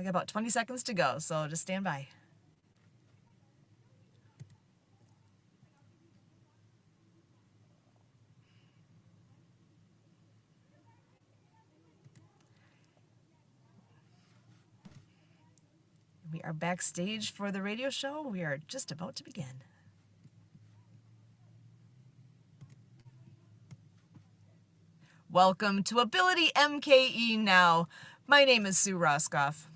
got about 20 seconds to go, so just stand by. We are backstage for the radio show. We are just about to begin. Welcome to Ability MKE Now. My name is Sue Roscoff.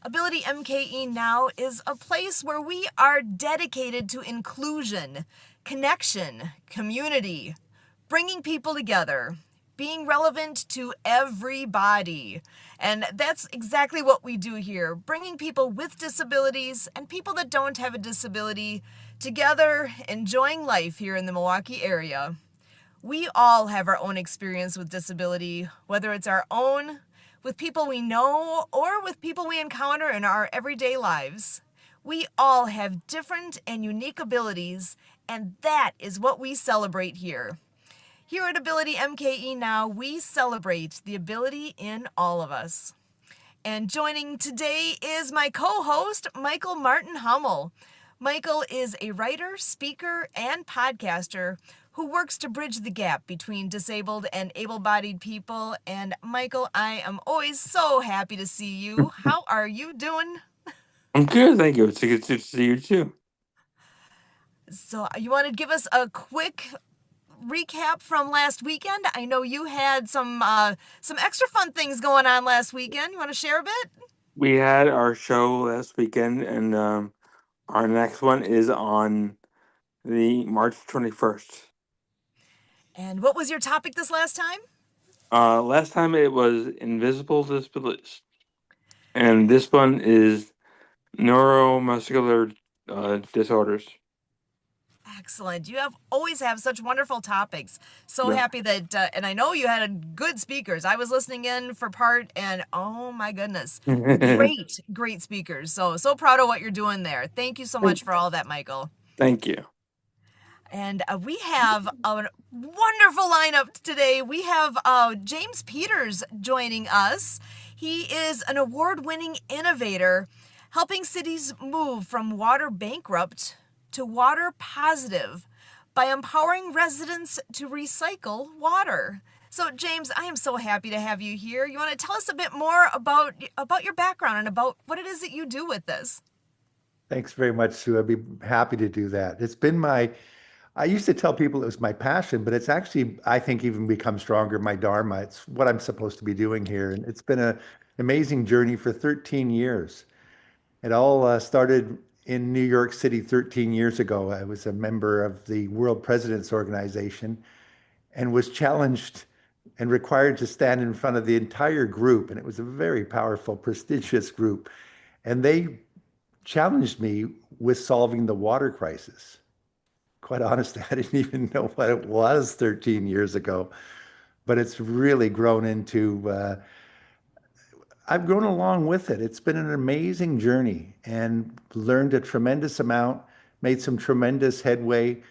Ability MKE Now is a place where we are dedicated to inclusion, connection, community, bringing people together, being relevant to everybody. And that's exactly what we do here, bringing people with disabilities and people that don't have a disability together, enjoying life here in the Milwaukee area. We all have our own experience with disability, whether it's our own, with people we know, or with people we encounter in our everyday lives. We all have different and unique abilities, and that is what we celebrate here. Here at Ability MKE Now, we celebrate the ability in all of us. And joining today is my co-host, Michael Martin Hummel. Michael is a writer, speaker, and podcaster who works to bridge the gap between disabled and able-bodied people. And Michael, I am always so happy to see you. How are you doing? I'm good, thank you. It's good to see you too. So you want to give us a quick recap from last weekend? I know you had some extra fun things going on last weekend. You want to share a bit? We had our show last weekend, and our next one is on the March 21st. And what was your topic this last time? Last time it was invisible disabilities, and this one is neuromuscular disorders. Excellent. You always have such wonderful topics. So Yeah. happy that, and I know you had good speakers. I was listening in for part, and oh my goodness, great speakers. So proud of what you're doing there. Thank you so much for all that, Michael. Thank you. And we have a wonderful lineup today. We have James Peters joining us. He is an award-winning innovator, helping cities move from water bankrupt to water positive by empowering residents to recycle water. So, James, I am so happy to have you here. You want to tell us a bit more about your background and about what it is that you do with this? Thanks very much, Sue. I'd be happy to do that. I used to tell people it was my passion, but it's actually, I think, even become stronger, my dharma. It's what I'm supposed to be doing here. And it's been an amazing journey for 13 years. It all started in New York City 13 years ago. I was a member of the World Presidents Organization and was challenged and required to stand in front of the entire group. And it was a very powerful, prestigious group. And they challenged me with solving the water crisis. Quite honestly, I didn't even know what it was 13 years ago, but it's really grown into, I've grown along with it. It's been an amazing journey and learned a tremendous amount, made some tremendous headway,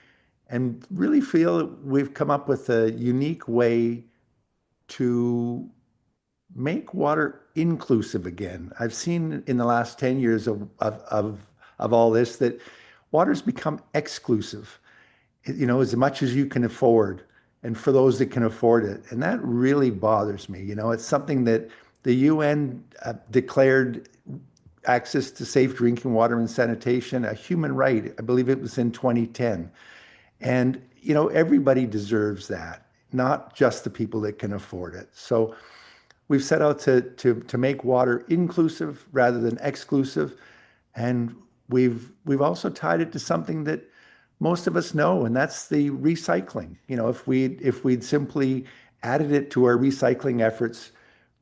and really feel we've come up with a unique way to make water inclusive again. I've seen in the last 10 years of all this that water's become exclusive, as much as you can afford and for those that can afford it. And that really bothers me. It's something that the UN declared access to safe drinking water and sanitation a human right. I believe it was in 2010. And, everybody deserves that, not just the people that can afford it. So we've set out to make water inclusive rather than exclusive. And we've also tied it to something that most of us know, and that's the recycling. If we'd simply added it to our recycling efforts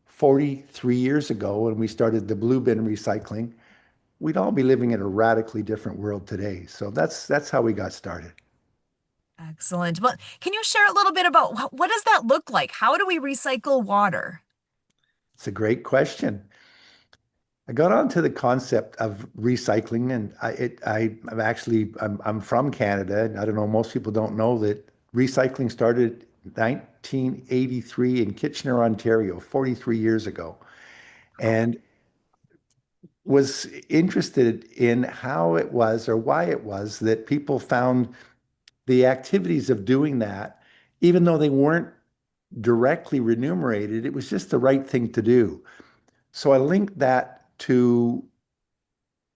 43 years ago when we started the blue bin recycling, we'd all be living in a radically different world today. So that's how we got started. Excellent. Well, can you share a little bit about what does that look like? How do we recycle water? It's a great question. I got onto the concept of recycling, and I'm from Canada. And I don't know, most people don't know that recycling started in 1983 in Kitchener, Ontario, 43 years ago. And was interested in how it was or why it was that people found the activities of doing that, even though they weren't directly remunerated, it was just the right thing to do. So I linked that to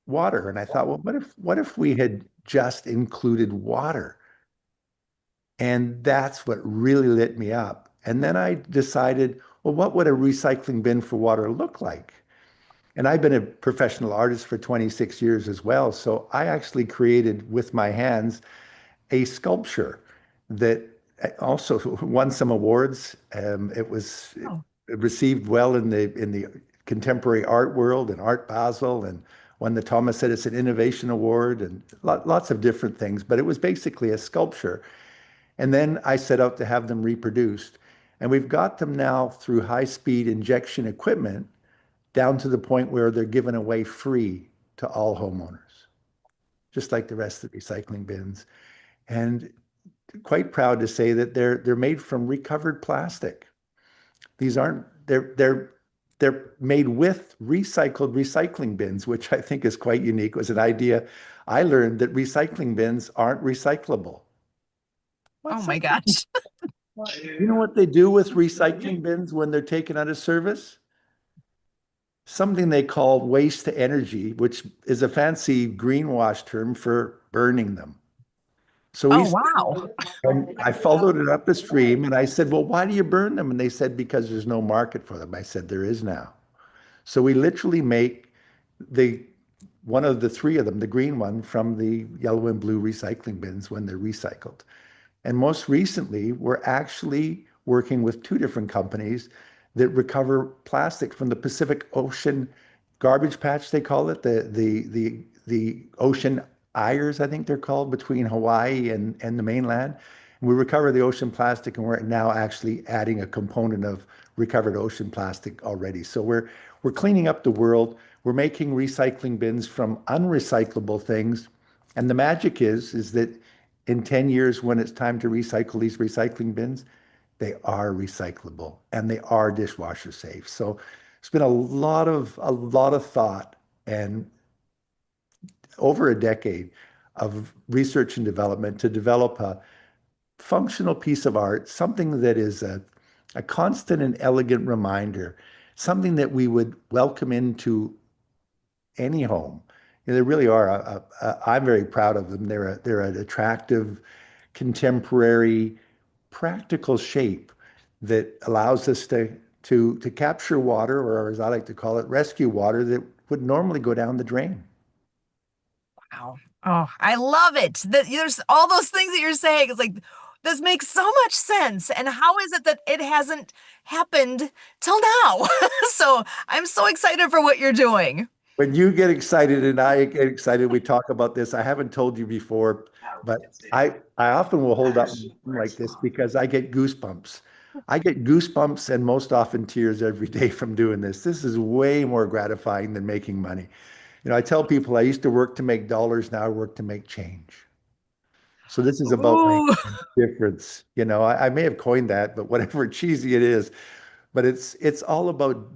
water, and I thought, well, what if we had just included water? And that's what really lit me up. And then I decided, well, what would a recycling bin for water look like? And I've been a professional artist for 26 years as well. So I actually created with my hands a sculpture that also won some awards. Oh, It received well in the contemporary art world and Art Basel, and won the Thomas Edison Innovation Award and lots of different things. But it was basically a sculpture. And then I set out to have them reproduced. And we've got them now through high-speed injection equipment down to the point where they're given away free to all homeowners, just like the rest of the recycling bins. And quite proud to say that they're made from recovered plastic. These aren't they're made with recycled recycling bins, which I think is quite unique. It was an idea I learned that recycling bins aren't recyclable. oh What's my that? gosh. You know what they do with recycling bins when they're taken out of service? Something they call waste to energy, which is a fancy greenwash term for burning them. So Oh, we wow. and I followed it up the stream and I said, well, why do you burn them? And they said, because there's no market for them. I said, there is now. So we literally make the one of the three of them, the green one, from the yellow and blue recycling bins when they're recycled. And most recently, we're actually working with two different companies that recover plastic from the Pacific Ocean garbage patch, they call it, the ocean eyres, I think they're called, between Hawaii and the mainland. And we recover the ocean plastic, and we're now actually adding a component of recovered ocean plastic already. So we're cleaning up the world. We're making recycling bins from unrecyclable things. And the magic is that in 10 years, when it's time to recycle these recycling bins, they are recyclable and they are dishwasher safe. So it's been a lot of thought and over a decade of research and development to develop a functional piece of art, something that is a constant and elegant reminder, something that we would welcome into any home. They really are. I'm very proud of them. They're an attractive, contemporary, practical shape that allows us to capture water, or as I like to call it, rescue water that would normally go down the drain. Wow. Oh, I love it. There's all those things that you're saying. It's like, this makes so much sense. And how is it that it hasn't happened till now? So I'm so excited for what you're doing. When you get excited and I get excited, we talk about this. I haven't told you before, but I often will hold up like this because I get goosebumps. I get goosebumps and most often tears every day from doing this. This is way more gratifying than making money. I tell people I used to work to make dollars, now I work to make change. So this is about making Ooh. a difference. I may have coined that, but whatever cheesy it is, but it's all about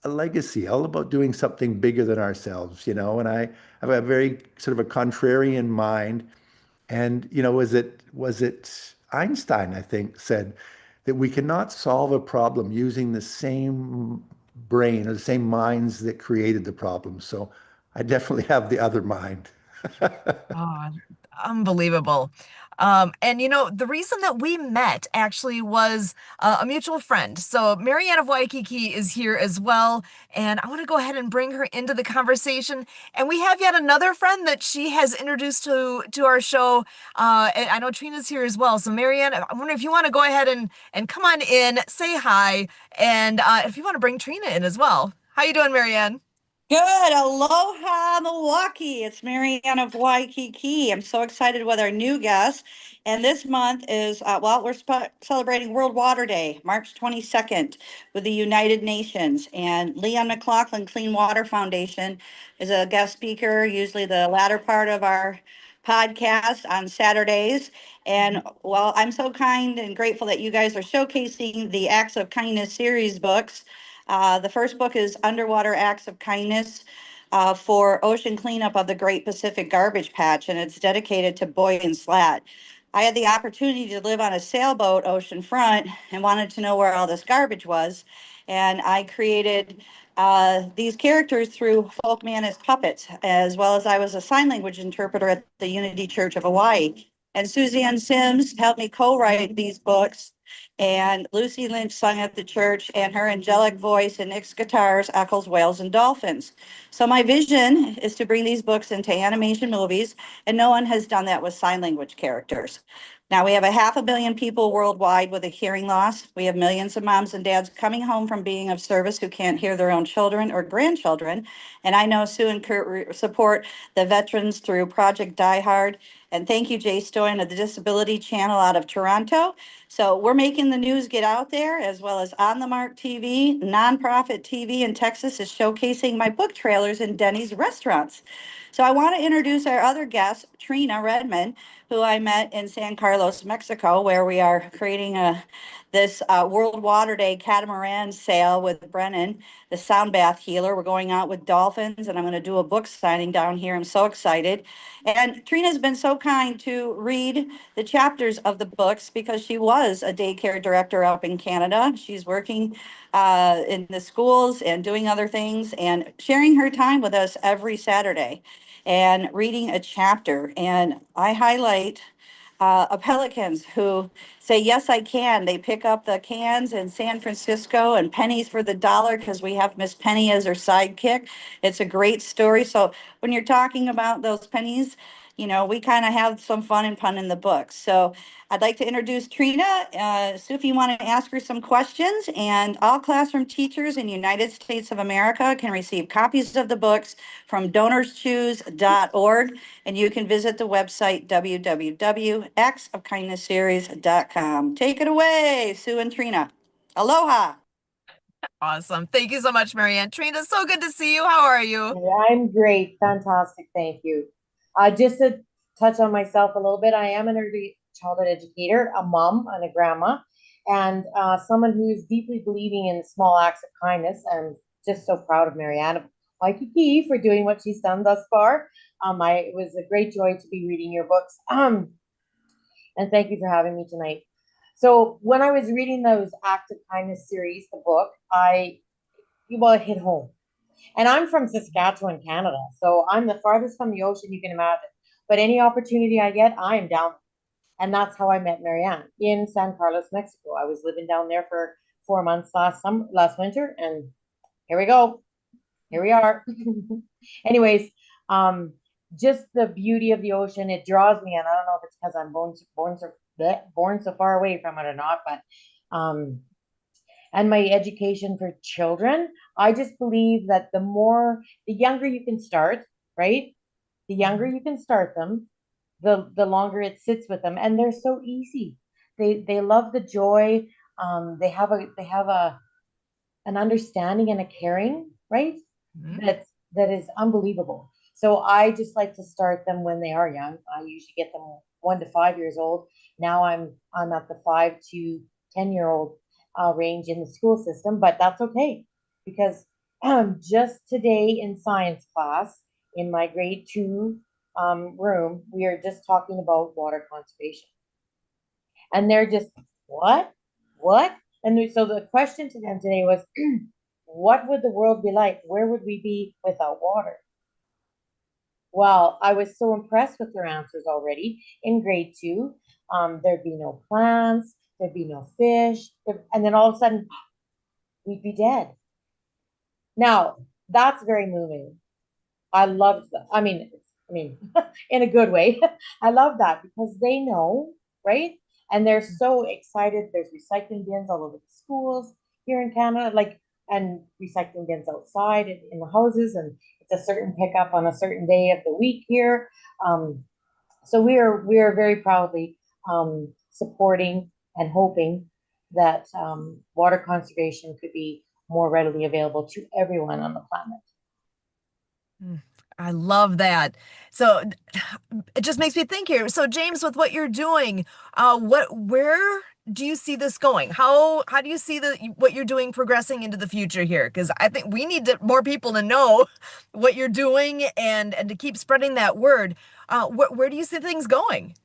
a legacy, all about doing something bigger than ourselves. And I have a very sort of a contrarian mind. And was it Einstein, I think, said that we cannot solve a problem using the same brain or the same minds that created the problem. So I definitely have the other mind. Oh, unbelievable. And the reason that we met actually was a mutual friend. So Marianne of Waikiki is here as well, and I want to go ahead and bring her into the conversation. And we have yet another friend that she has introduced to our show. And I know Trina's here as well. So Marianne, I wonder if you want to go ahead and come on in, say hi, and if you want to bring Trina in as well. How you doing, Marianne? Good. Aloha, Milwaukee. It's Marianne of Waikiki. I'm so excited with our new guest. And this month is, well, we're celebrating World Water Day, March 22nd, with the United Nations. And Leon McLaughlin Clean Water Foundation is a guest speaker, usually the latter part of our podcast on Saturdays. And well, I'm so kind and grateful that you guys are showcasing the Acts of Kindness series books The first book is Underwater Acts of Kindness for ocean cleanup of the Great Pacific Garbage Patch, and it's dedicated to Boy and Slat. I had the opportunity to live on a sailboat oceanfront and wanted to know where all this garbage was. And I created these characters through Folkman as puppets, as well as I was a sign language interpreter at the Unity Church of Hawaii. And Suzanne Sims helped me co-write these books. And Lucy Lynch sung at the church, and her angelic voice and Nick's guitars echoes whales and dolphins. So my vision is to bring these books into animation movies, and no one has done that with sign language characters. Now we have 500 million people worldwide with a hearing loss. We have millions of moms and dads coming home from being of service who can't hear their own children or grandchildren. And I know Sue and Kurt support the veterans through Project Die Hard. And thank you, Jay Stoyan of the Disability Channel out of Toronto. So we're making the news get out there, as well as On the Mark TV, nonprofit TV in Texas is showcasing my book trailers in Denny's restaurants. So I want to introduce our other guest, Trina Redmond, who I met in San Carlos, Mexico, where we are creating this World Water Day catamaran sail with Brennan, the sound bath healer. We're going out with dolphins, and I'm going to do a book signing down here. I'm so excited. And Trina's been so kind to read the chapters of the books because she was a daycare director up in Canada. She's working in the schools and doing other things and sharing her time with us every Saturday and reading a chapter. And I highlight Pelicans who say, yes, I can. They pick up the cans in San Francisco and pennies for the dollar because we have Miss Penny as her sidekick. It's a great story. So when you're talking about those pennies, you know, we kind of have some fun and pun in the book. So I'd like to introduce Trina. Sue, if you want to ask her some questions, and all classroom teachers in the United States of America can receive copies of the books from donorschoose.org. And you can visit the website www.actsofkindnessseries.com. Take it away, Sue and Trina. Aloha. Awesome. Thank you so much, Marianne. Trina, so good to see you. How are you? I'm great. Fantastic. Thank you. Just to touch on myself a little bit, I am an early childhood educator, a mom and a grandma, and someone who is deeply believing in small acts of kindness. I'm just so proud of Marianne of Waikiki for doing what she's done thus far. It was a great joy to be reading your books. And thank you for having me tonight. So when I was reading those Acts of Kindness series, the book, it hit home. And I'm from Saskatchewan, Canada. So I'm the farthest from the ocean you can imagine. But any opportunity I get, I am down. And that's how I met Marianne in San Carlos, Mexico. I was living down there for 4 months last winter, and here we go. Here we are. Anyways, just the beauty of the ocean, it draws me, and I don't know if it's because I'm born so far away from it or not, but and my education for children, I just believe that the younger you can start, right? The younger you can start them, the longer it sits with them, and they're so easy. They love the joy. They have an understanding and a caring, right? Mhm. That is unbelievable. So I just like to start them when they are young. I usually get them 1 to 5 years old. Now I'm at the 5 to 10 year old range in the school system, but that's okay because just today in science class in my grade 2 room, we are just talking about water conservation, and they're just what, what? And so the question to them today was, what would the world be like? Where would we be without water? Well, I was so impressed with their answers already in grade 2. There'd be no plants, there'd be no fish, and then all of a sudden, we'd be dead. Now, that's very moving. I loved that. I mean, in a good way. I love that because they know, right? And they're so excited. There's recycling bins all over the schools here in Canada, and recycling bins outside in the houses, and it's a certain pickup on a certain day of the week here. So we are very proudly supporting and hoping that water conservation could be more readily available to everyone on the planet. I love that. So it just makes me think here. So James, with what you're doing, where do you see this going? How do you see what you're doing progressing into the future here? Because I think we need more people to know what you're doing and to keep spreading that word. Where do you see things going?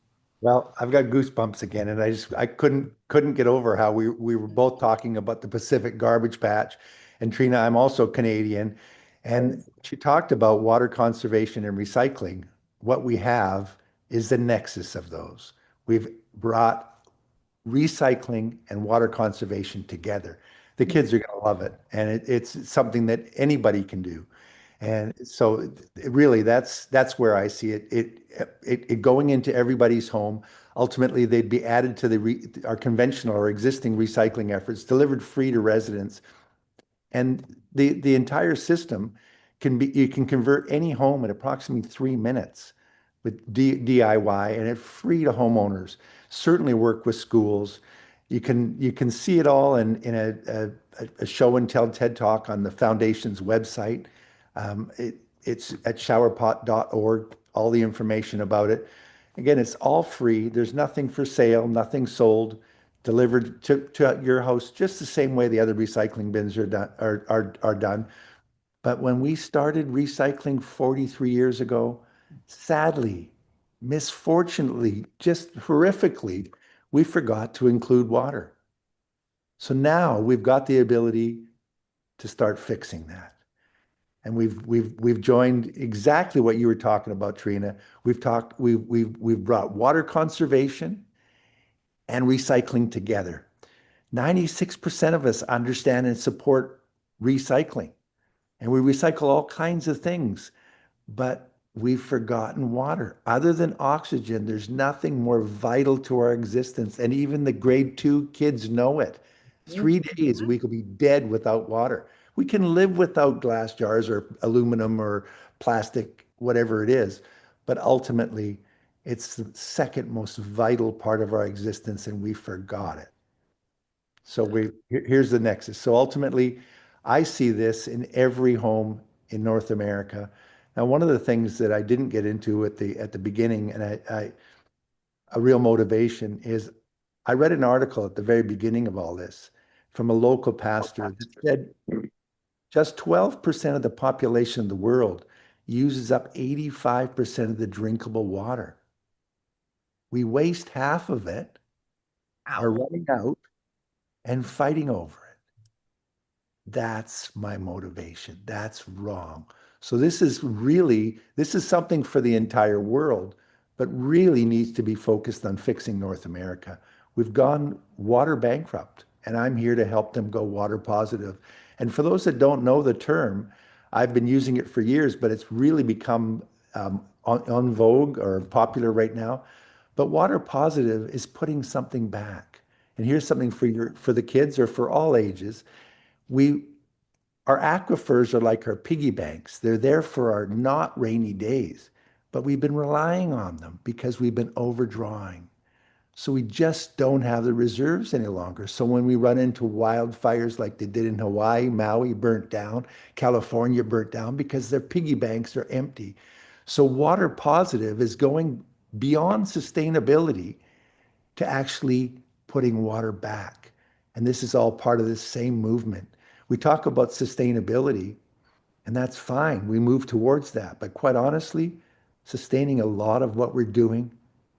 Well, I've got goosebumps again, and I couldn't get over how we were both talking about the Pacific garbage patch. And Trina, I'm also Canadian, and she talked about water conservation and recycling. What we have is the nexus of those. We've brought recycling and water conservation together. The kids are going to love it, and it's something that anybody can do. And so really that's where I see it going into everybody's home. Ultimately, they'd be added to our conventional or existing recycling efforts, delivered free to residents. And the entire system you can convert any home in approximately 3 minutes with DIY, and it's free to homeowners. Certainly work with schools. You can see it all in a show and tell TED Talk on the foundation's website. It's at showerpot.org, all the information about it. Again, it's all free. There's nothing for sale, nothing sold, delivered to your house, just the same way the other recycling bins are done. But when we started recycling 43 years ago, sadly, misfortunately, just horrifically, we forgot to include water. So now we've got the ability to start fixing that. And we've joined exactly what you were talking about, Trina. We've brought water conservation and recycling together. 96% of us understand and support recycling, and we recycle all kinds of things, but we've forgotten water. Other than oxygen, there's nothing more vital to our existence. And even the grade 2 kids know it. 3 days, we could be dead without water. We can live without glass jars or aluminum or plastic, whatever it is. But ultimately, it's the second most vital part of our existence, and we forgot it. So here's the nexus. So ultimately, I see this in every home in North America. Now, one of the things that I didn't get into at the beginning, and a real motivation is I read an article at the very beginning of all this from a local pastor that said just 12% of the population of the world uses up 85% of the drinkable water. We waste half of it, are Ow. running out, and fighting over it. That's my motivation. That's wrong. So this is something for the entire world, but really needs to be focused on fixing North America. We've gone water bankrupt, and I'm here to help them go water positive. And for those that don't know the term, I've been using it for years, but it's really become on vogue or popular right now. But water positive is putting something back. And here's something for the kids or for all ages. We Our aquifers are like our piggy banks. They're there for our not rainy days, but we've been relying on them because we've been overdrawing. So we just don't have the reserves any longer. So when we run into wildfires like they did in Hawaii, Maui burnt down, California burnt down because their piggy banks are empty. So water positive is going beyond sustainability to actually putting water back. And this is all part of this same movement. We talk about sustainability, and that's fine. We move towards that. But quite honestly, sustaining a lot of what we're doing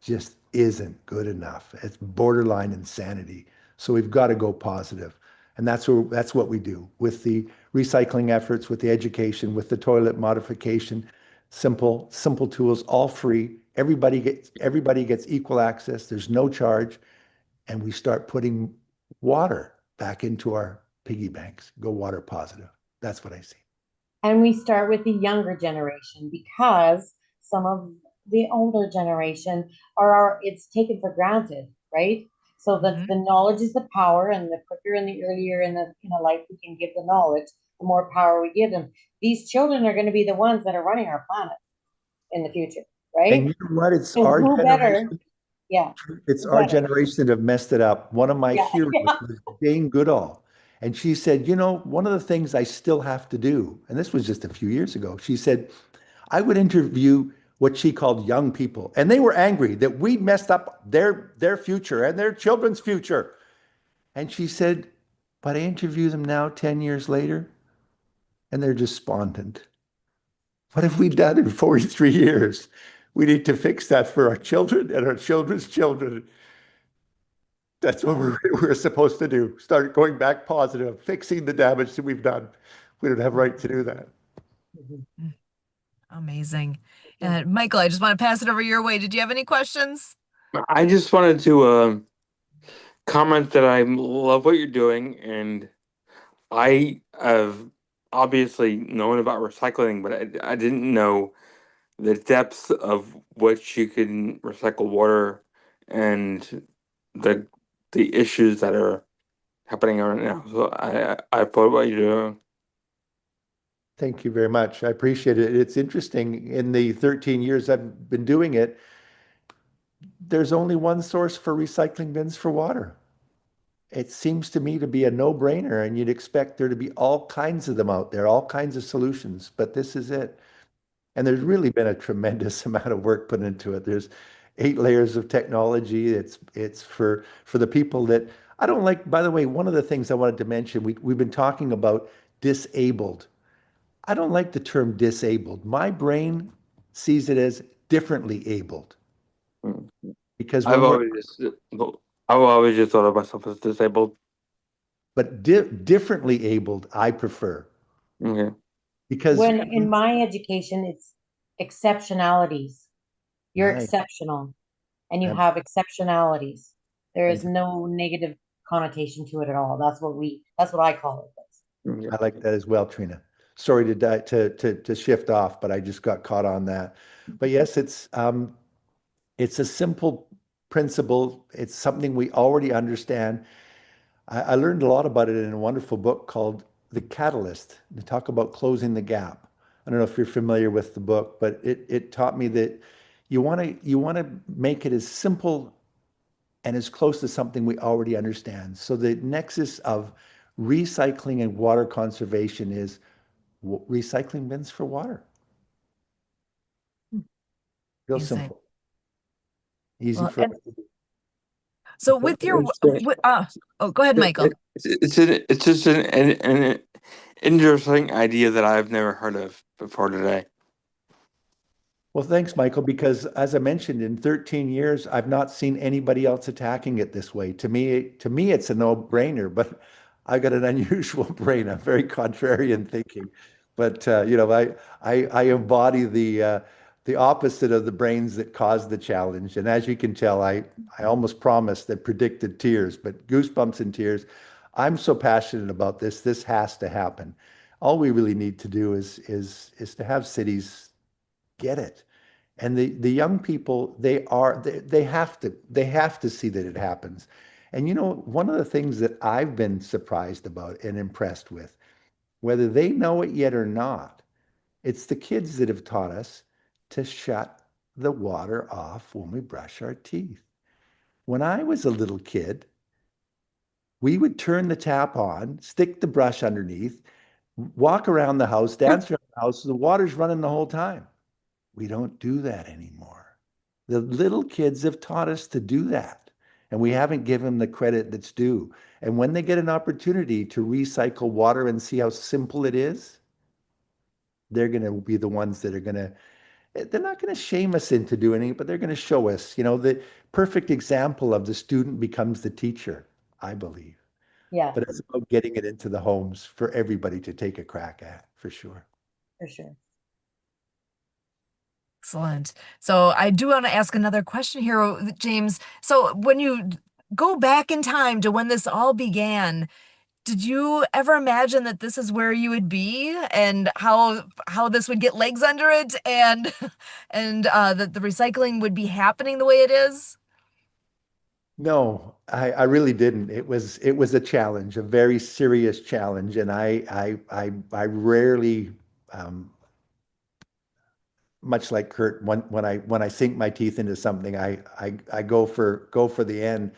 just isn't good enough. It's borderline insanity. So we've got to go positive. And that's what we do with the recycling efforts, with the education, with the toilet modification, simple tools, all free. Everybody gets equal access. There's no charge, and we start putting water back into our piggy banks. Go water positive. That's what I see. And we start with the younger generation because some of the older generation it's taken for granted, right? So that Mhm. the knowledge is the power, and the quicker and the earlier in a life we can give the knowledge, the more power we give them. These children are going to be the ones that are running our planet in the future, And right? you know what? It's So our who better? generation. Yeah, It's who our better? generation that have messed it up. One of my Yeah, heroes yeah. was Jane Goodall. And she said, one of the things I still have to do, and this was just a few years ago, she said, I would interview what she called young people, and they were angry that we'd messed up their future and their children's future. And she said, but I interview them now 10 years later, and they're despondent. What have we done in 43 years? We need to fix that for our children and our children's children. That's what we're supposed to do. Start going back positive, fixing the damage that we've done. We don't have right to do that. Mhm. Mm, amazing. Yeah. Michael, I just want to pass it over your way. Did you have any questions? I just wanted to comment that I love what you're doing, and I have obviously known about recycling, but I didn't know the depth of which you can recycle water and the the issues that are happening right now. So I applaud what you're doing. Thank you very much. I appreciate it. It's interesting. In the 13 years I've been doing it, there's only one source for recycling bins for water. It seems to me to be a no-brainer, and you'd expect there to be all kinds of them out there, all kinds of solutions, but this is it. And there's really been a tremendous amount of work put into it. There's 8 layers of technology. It's for the people that I don't like. By the way, one of the things I wanted to mention, we've been talking about disabled. I don't like the term disabled. My brain sees it as differently abled Mm. because I've when we're always just I've always just thought of myself as disabled. but differently abled, I prefer Okay. because When in my education, it's exceptionalities. You're nice. exceptional and you have exceptionalities. There is Thank you. no negative connotation to it at all. That's what I call it. Okay. I like that as well, Trina. Sorry to shift off, but I just got caught on that. But yes, it's a simple principle. It's something we already understand. I learned a lot about it in a wonderful book called The Catalyst. They talk about closing the gap. I don't know if you're familiar with the book, but it taught me that you want to make it as simple and as close to something we already understand. So the nexus of recycling and water conservation is recycling bins for water. Real Amazing. simple, easy Well, for and so with your, It's, oh, go ahead, Michael. it's just an interesting idea that I've never heard of before today. Well, thanks, Michael, because as I mentioned, in 13 years, I've not seen anybody else attacking it this way. To me, it's a no-brainer, but I got an unusual brain. I'm very contrarian thinking. But I embody the opposite of the brains that caused the challenge. And as you can tell, I almost promised that predicted tears, but goosebumps and tears. I'm so passionate about this. This has to happen. All we really need to do is to have cities get it. And the young people, they have to see that it happens. And one of the things that I've been surprised about and impressed with, whether they know it yet or not, it's the kids that have taught us to shut the water off when we brush our teeth. When I was a little kid, we would turn the tap on, stick the brush underneath, walk around the house, dance around the house, the water's running the whole time. We don't do that anymore. The little kids have taught us to do that, and we haven't given them the credit that's due. And when they get an opportunity to recycle water and see how simple it is, they're going to be the ones that are going to, they're not going to shame us into doing it, but they're going to show us, the perfect example of the student becomes the teacher, I believe. Yes, But it's about getting it into the homes for everybody to take a crack at, for sure. for sure. Excellent. So I do want to ask another question here, James. So when you go back in time to when this all began, did you ever imagine that this is where you would be and how this would get legs under it and and that the recycling would be happening the way it is? No, I really didn't. It was a challenge, a very serious challenge, and I rarely, um, much like Kurt, when I sink my teeth into something, I go for the end.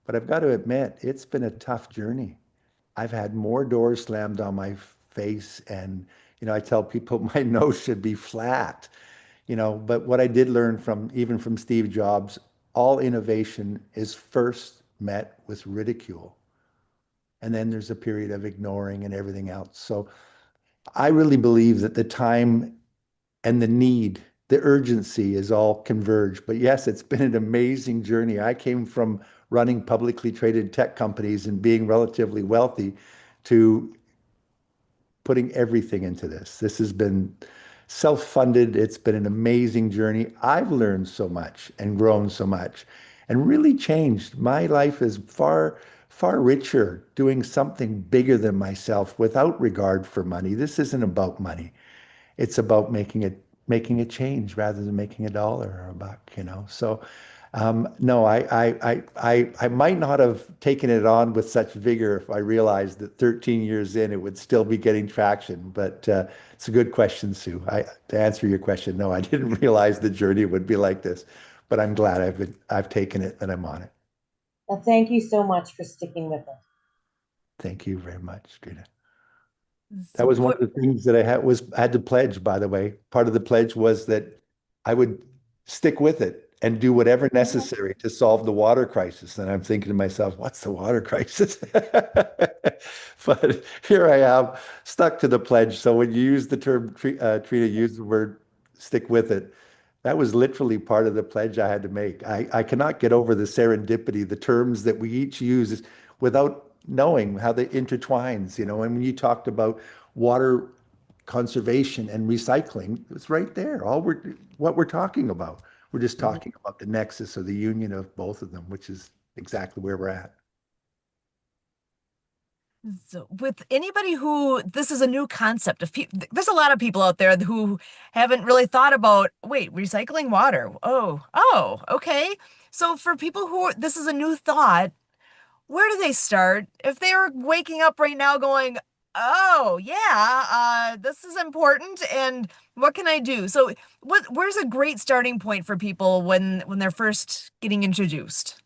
But I've got to admit, it's been a tough journey. I've had more doors slammed on my face and I tell people my nose should be flat, but what I did learn from even from Steve Jobs, all innovation is first met with ridicule. And then there's a period of ignoring and everything else. So I really believe that the time and the need, the urgency is all converged. But yes, it's been an amazing journey. I came from running publicly traded tech companies and being relatively wealthy to putting everything into this. This has been self-funded. It's been an amazing journey. I've learned so much and grown so much and really changed. My life is far, far richer doing something bigger than myself without regard for money. This isn't about money. It's about making a change rather than making a dollar or a buck. So no, I might not have taken it on with such vigor if I realized that 13 years in it would still be getting traction. But it's a good question, Sue. To answer your question, no, I didn't realize the journey would be like this, but I'm glad I've taken it and I'm on it. Well, thank you so much for sticking with it. Thank you very much, Trina. That So was one of the things that I had to pledge, by the way. Part of the pledge was that I would stick with it and do whatever necessary to solve the water crisis. And I'm thinking to myself, what's the water crisis? But here I am, stuck to the pledge. So when you use the term, Trina used the word stick with it, that was literally part of the pledge I had to make. I cannot get over the serendipity, the terms that we each use without knowing how they intertwines, and when you talked about water conservation and recycling, it's right there. What we're talking about. We're just talking about the nexus or the union of both of them, which is exactly where we're at. So with anybody who this is a new concept of people, there's a lot of people out there who haven't really thought about, wait, recycling water. Oh, okay. So for people who this is a new thought, where do they start? If they're waking up right now going, oh yeah, this is important and what can I do? So where's a great starting point for people when they're first getting introduced?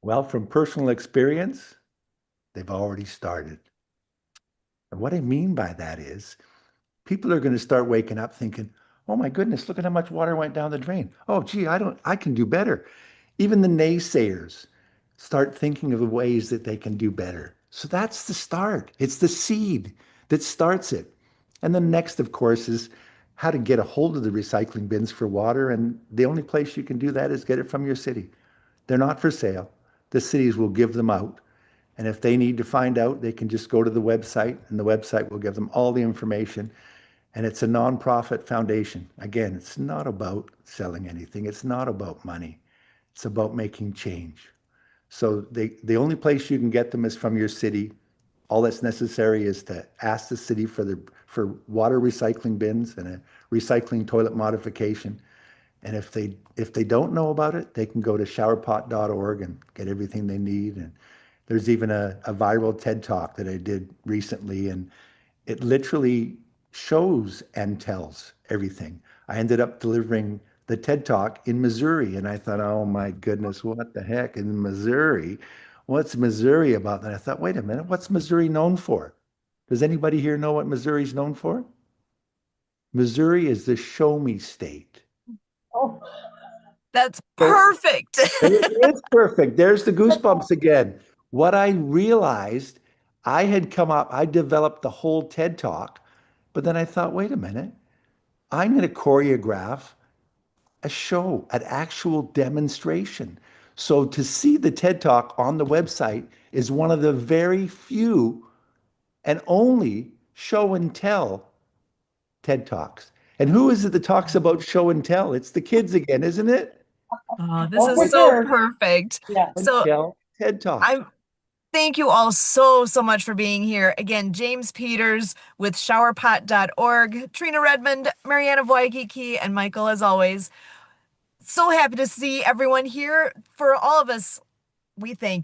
Well, from personal experience, they've already started. And what I mean by that is people are going to start waking up thinking, oh my goodness, look at how much water went down the drain. Oh, gee, I can do better. Even the naysayers start thinking of the ways that they can do better. So that's the start. It's the seed that starts it. And then next, of course, is how to get a hold of the recycling bins for water. And the only place you can do that is get it from your city. They're not for sale. The cities will give them out. And if they need to find out, they can just go to the website and the website will give them all the information. And it's a nonprofit foundation. Again, it's not about selling anything. It's not about money. It's about making change. So the only place you can get them is from your city. All that's necessary is to ask the city for water recycling bins and a recycling toilet modification. And if they don't know about it, they can go to showerpot.org and get everything they need. And there's even a viral TED talk that I did recently, and it literally shows and tells everything. I ended up delivering the TED Talk in Missouri, and I thought, oh my goodness, what the heck in Missouri? What's Missouri about? And I thought, wait a minute, what's Missouri known for? Does anybody here know what Missouri's known for? Missouri is the show me state. Oh, That's So perfect. it is perfect. There's the goosebumps again. What I realized, I developed the whole TED Talk, but then I thought, wait a minute, I'm going to choreograph a show, an actual demonstration. So to see the TED Talk on the website is one of the very few and only show and tell TED Talks. And who is it that talks about show and tell? It's the kids again, isn't it? Oh, this oh, is for so sure. perfect. Yeah. And So tell TED Talk. I'm thank you all so much for being here. Again, James Peters with showerpot.org, Trina Redmond, Marianne of Waikiki, and Michael, as always. So happy to see everyone here. For all of us, we thank you.